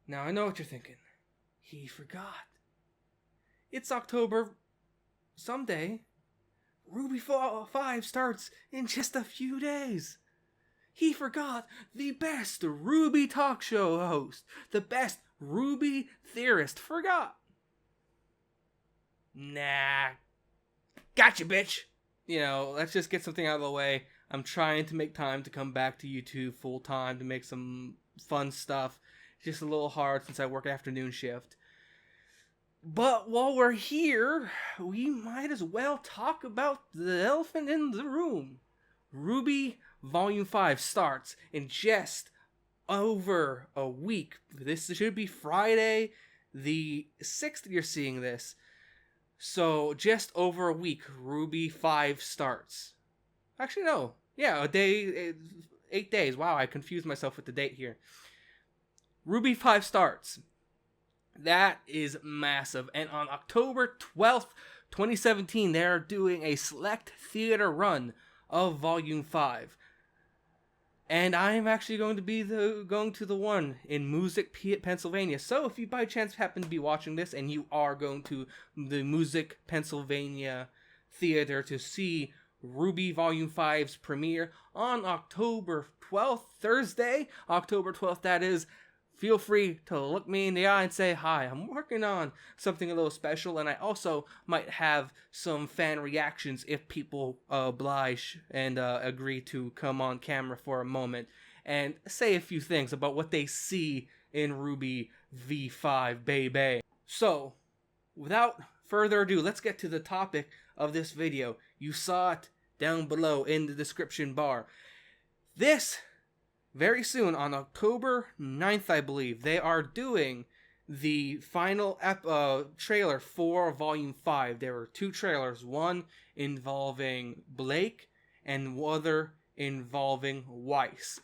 Now I know what you're thinking. He forgot. It's October someday. RWBY 5 starts in just a few days. He forgot the best RWBY talk show host, the best RWBY theorist. Forgot. Nah. Gotcha, bitch. Let's just get something out of the way. I'm trying to make time to come back to YouTube full time to make some fun stuff. It's just a little hard since I work afternoon shift. But while we're here, we might as well talk about the elephant in the room. RWBY Volume 5 starts in just over a week. This should be Friday the 6th you're seeing this. So just over a week, RWBY 5 starts. Actually, no. Yeah, 8 days. Wow, I confused myself with the date here. RWBY 5 starts. That is massive. And on October 12th, 2017, they're doing a select theater run of Volume 5. And I am actually going to be going to the one in Music, Pennsylvania. So if you by chance happen to be watching this and you are going to the Music, Pennsylvania theater to see RWBY Volume 5's premiere on October 12th, Thursday, October 12th, that is, feel free to look me in the eye and say, hi, I'm working on something a little special, and I also might have some fan reactions if people oblige and agree to come on camera for a moment and say a few things about what they see in RWBY V5, baby. So, without further ado, let's get to the topic of this video. You saw it down below in the description bar. This very soon, on October 9th, I believe, they are doing the final trailer for Volume 5. There were 2 trailers, one involving Blake and other involving Weiss.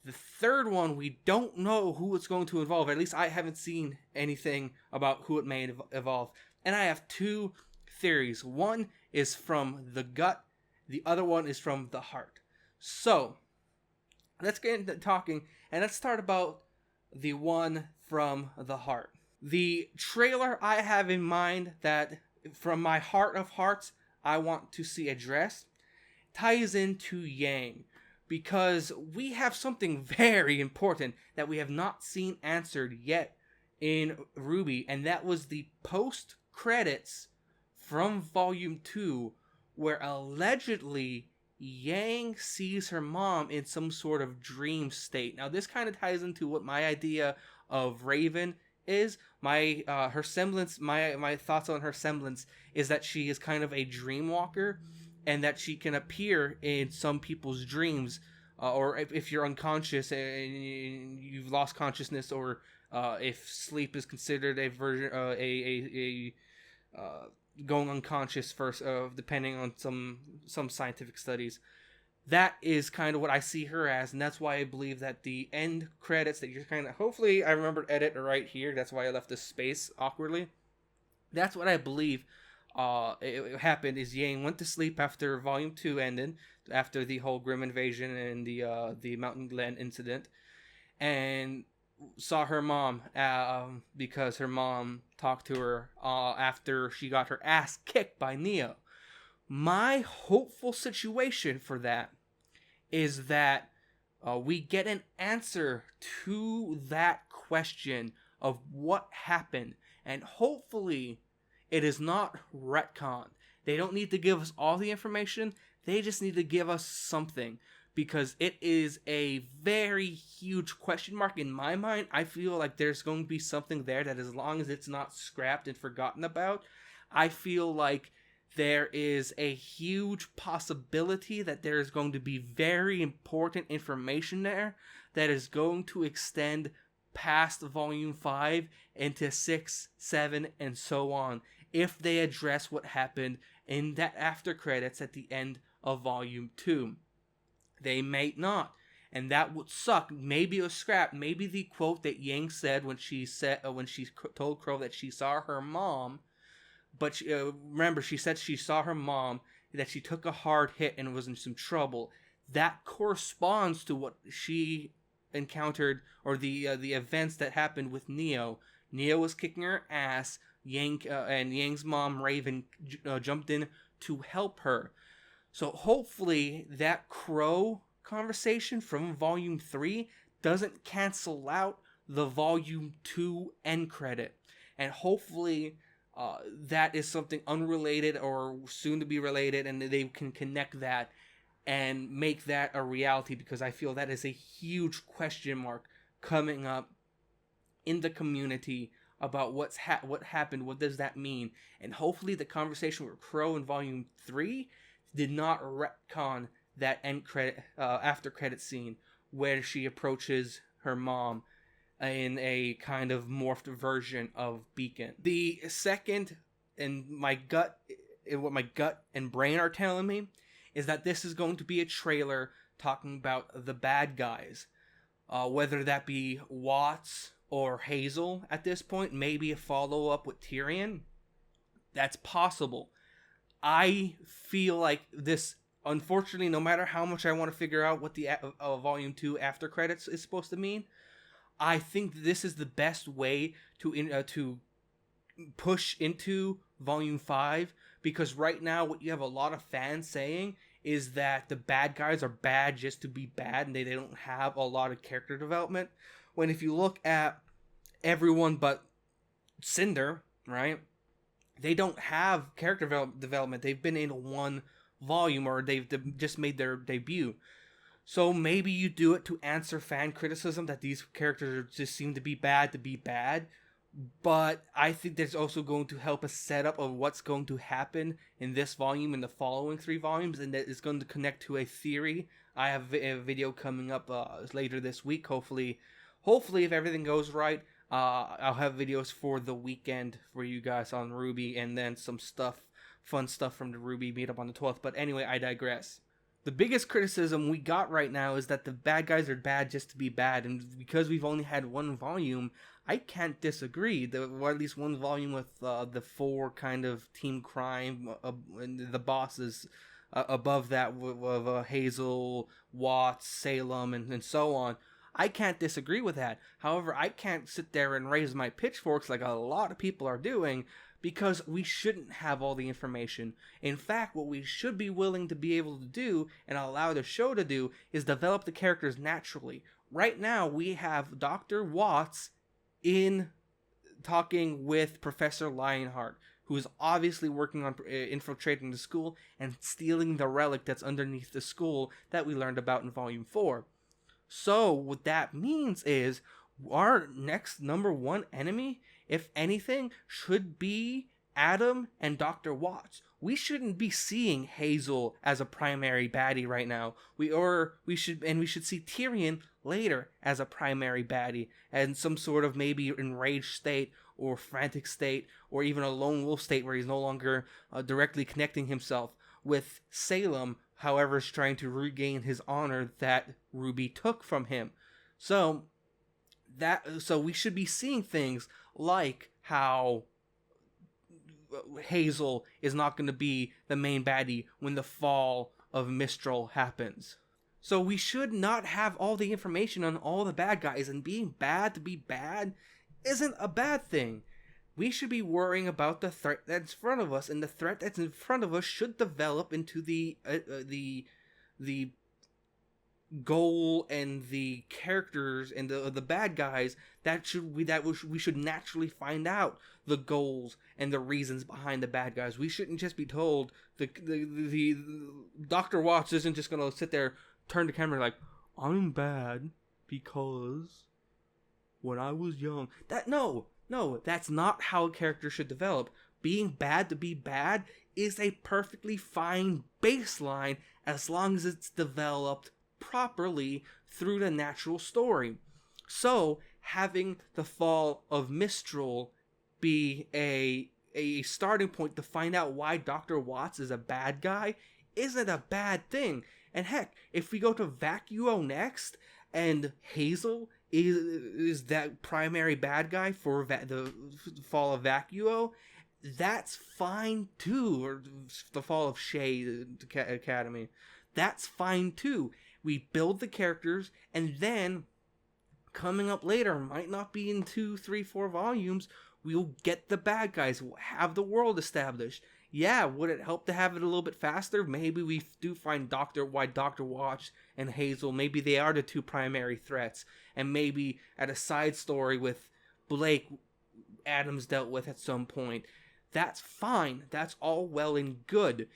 The third one, we don't know who it's going to involve. At least I haven't seen anything about who it may involve. And I have 2 theories. One is from the gut, the other one is from the heart. So, let's get into talking, and let's start about the one from the heart. The trailer I have in mind that, from my heart of hearts, I want to see addressed, ties into Yang, because we have something very important that we have not seen answered yet in RWBY, and that was the post-credits from Volume 2, where allegedly Yang sees her mom in some sort of dream state. Now, this kind of ties into what my idea of Raven is. My thoughts on her semblance is that she is kind of a dream walker, and that she can appear in some people's dreams, or if you're unconscious and you've lost consciousness, or if sleep is considered a version, going unconscious first, depending on some scientific studies. That is kind of what I see her as, and that's why I believe that the end credits that you're kind of, hopefully I remembered edit right here, that's why I left this space awkwardly. That's what I believe it happened, is Yang went to sleep after Volume 2 ended, after the whole Grim invasion and the Mountain Glen incident, and saw her mom, because her mom talked to her after she got her ass kicked by Neo. My hopeful situation for that is that we get an answer to that question of what happened, and hopefully it is not retconned. They don't need to give us all the information, they just need to give us something. Because it is a very huge question mark in my mind. I feel like there's going to be something there that, as long as it's not scrapped and forgotten about, I feel like there is a huge possibility that there is going to be very important information there that is going to extend past Volume 5 into 6, 7, and so on, if they address what happened in that after credits at the end of Volume 2. They may not, and that would suck. Maybe it was scrapped. Maybe the quote that Yang said when she told Crow that she saw her mom, but remember, she said she saw her mom, that she took a hard hit and was in some trouble. That corresponds to what she encountered, or the events that happened with Neo. Neo was kicking her ass. And Yang's mom Raven jumped in to help her. So hopefully that Crow conversation from Volume 3 doesn't cancel out the Volume 2 end credit. And hopefully that is something unrelated or soon to be related, and they can connect that and make that a reality, because I feel that is a huge question mark coming up in the community about what happened, what does that mean, and hopefully the conversation with Crow in Volume 3 did not retcon that end credit, after credit scene where she approaches her mom in a kind of morphed version of Beacon. The second, and what my gut and brain are telling me, is that this is going to be a trailer talking about the bad guys, whether that be Watts or Hazel at this point, maybe a follow-up with Tyrion. That's possible. I feel like this, unfortunately, no matter how much I want to figure out what the Volume 2 after credits is supposed to mean, I think this is the best way to push into Volume 5, because right now what you have a lot of fans saying is that the bad guys are bad just to be bad, and they don't have a lot of character development. When if you look at everyone but Cinder, right, they don't have character development. They've been in one volume, or they've just made their debut. So maybe you do it to answer fan criticism that these characters just seem to be bad, but I think there's also going to help a setup of what's going to happen in this volume and the following 3 volumes, and that is going to connect to a theory. I have a video coming up later this week. Hopefully if everything goes right, I'll have videos for the weekend for you guys on RWBY, and then some fun stuff from the RWBY meetup on the 12th. But anyway, I digress. The biggest criticism we got right now is that the bad guys are bad just to be bad, and because we've only had 1 volume, I can't disagree. Or at least 1 volume with the 4 kind of team crime, and the bosses above that with Hazel, Watts, Salem, and so on. I can't disagree with that. However, I can't sit there and raise my pitchforks like a lot of people are doing, because we shouldn't have all the information. In fact, what we should be willing to be able to do, and allow the show to do, is develop the characters naturally. Right now, we have Dr. Watts in talking with Professor Lionheart, who is obviously working on infiltrating the school and stealing the relic that's underneath the school that we learned about in Volume 4. So, what that means is, our next number 1 enemy, if anything, should be Adam and Dr. Watts. We shouldn't be seeing Hazel as a primary baddie right now. We should see Tyrion later as a primary baddie, and some sort of maybe enraged state or frantic state, or even a lone wolf state where he's no longer directly connecting himself with Salem. However, is trying to regain his honor that Ruby took from him. So we should be seeing things like how Hazel is not going to be the main baddie when the fall of Mistral happens. So we should not have all the information on all the bad guys, and being bad to be bad isn't a bad thing. We should be worrying about the threat that's in front of us, and the threat that's in front of us should develop into the goal and the characters and the bad guys we should naturally find out the goals and the reasons behind the bad guys. We shouldn't just be told the Dr. Watts isn't just gonna sit there, turn the camera like, I'm bad because when I was young. No, that's not how a character should develop. Being bad to be bad is a perfectly fine baseline as long as it's developed properly through the natural story. So, having the fall of Mistral be a starting point to find out why Dr. Watts is a bad guy isn't a bad thing. And heck, if we go to Vacuo next, and Hazel is that primary bad guy for the fall of Vacuo, that's fine too. Or the fall of Shay Academy, that's fine too. We build the characters, and then coming up later, might not be in 2, 3, 4 volumes, we'll get the bad guys, we'll have the world established. Yeah, would it help to have it a little bit faster? Maybe we do find Dr. Watts and Hazel, maybe they are the two primary threats, and maybe at a side story with Blake, Adams dealt with at some point. That's fine. That's all well and good.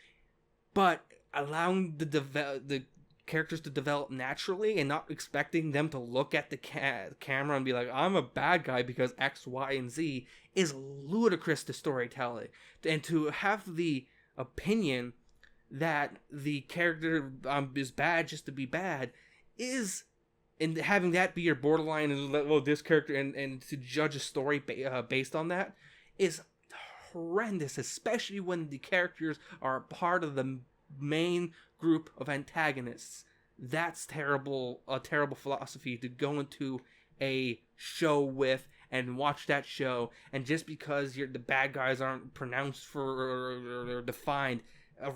But allowing the characters to develop naturally and not expecting them to look at the camera and be like, I'm a bad guy because X, Y, and Z is ludicrous to storytelling. And to have the opinion that the character is bad just to be bad is, and having that be your borderline and well, this character and to judge a story based on that is horrendous, especially when the characters are part of the main group of antagonists. That's terrible, a terrible philosophy to go into a show with and watch that show, and just because the bad guys aren't pronounced or defined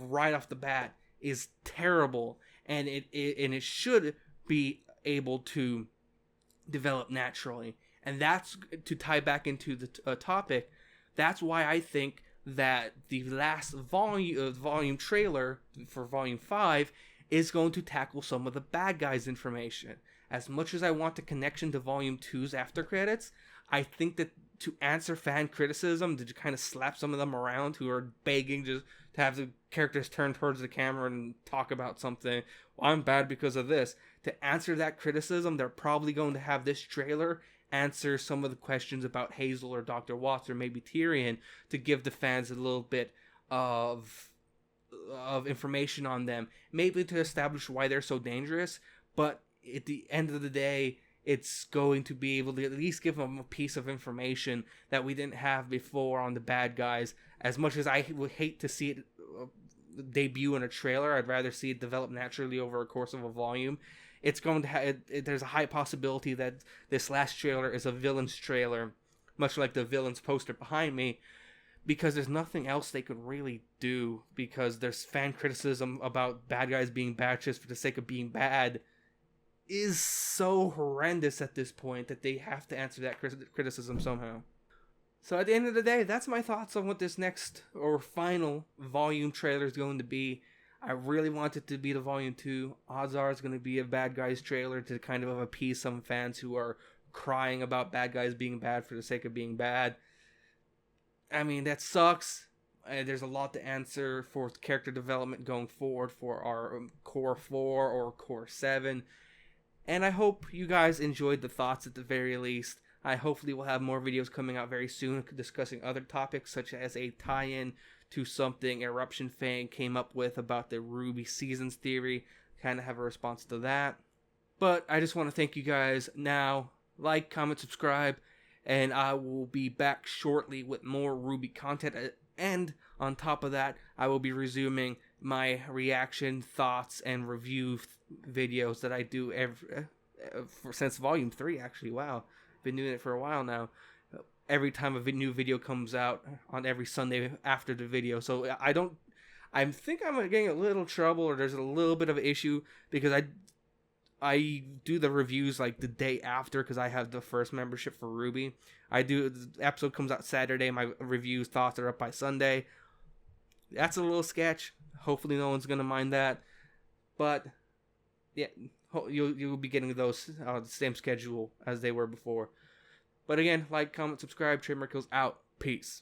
right off the bat is terrible, and it should be able to develop naturally. And that's to tie back into the topic. That's why I think that the last volume trailer for Volume 5 is going to tackle some of the bad guys' information. As much as I want the connection to Volume 2's after credits, I think that to answer fan criticism, to kind of slap some of them around who are begging just to have the characters turn towards the camera and talk about something, well, I'm bad because of this. To answer that criticism, they're probably going to have this trailer answer some of the questions about Hazel or Dr. Watts or maybe Tyrion, to give the fans a little bit of information on them, maybe to establish why they're so dangerous. But at the end of the day, it's going to be able to at least give them a piece of information that we didn't have before on the bad guys. As much as I would hate to see it debut in a trailer, I'd rather see it develop naturally over a course of a volume. It's going to there's a high possibility that this last trailer is a villain's trailer, much like the villain's poster behind me, because there's nothing else they could really do, because there's fan criticism about bad guys being bad just for the sake of being bad is so horrendous at this point that they have to answer that criticism somehow. So at the end of the day, that's my thoughts on what this next or final volume trailer is going to be. I really want it to be the Volume 2. Odds are it's going to be a bad guys trailer to kind of appease some fans who are crying about bad guys being bad for the sake of being bad. I mean, that sucks. There's a lot to answer for character development going forward for our Core 4 or Core 7. And I hope you guys enjoyed the thoughts at the very least. I hopefully will have more videos coming out very soon discussing other topics, such as a tie-in to something Eruption Fan came up with about the RWBY Seasons theory. Kind of have a response to that. But I just want to thank you guys now. Like, comment, subscribe, and I will be back shortly with more RWBY content. And on top of that, I will be resuming my reaction, thoughts, and review videos that I do since Volume 3, actually. Wow, been doing it for a while now. Every time a new video comes out on every Sunday after the video. So I think I'm getting a little trouble, or there's a little bit of an issue, because I do the reviews like the day after, because I have the first membership for RWBY. The episode comes out Saturday, my reviews, thoughts are up by Sunday. That's a little sketch. Hopefully no one's gonna mind that. But yeah, you'll be getting those the same schedule as they were before. But again, like, comment, subscribe. Trademark Kills out. Peace.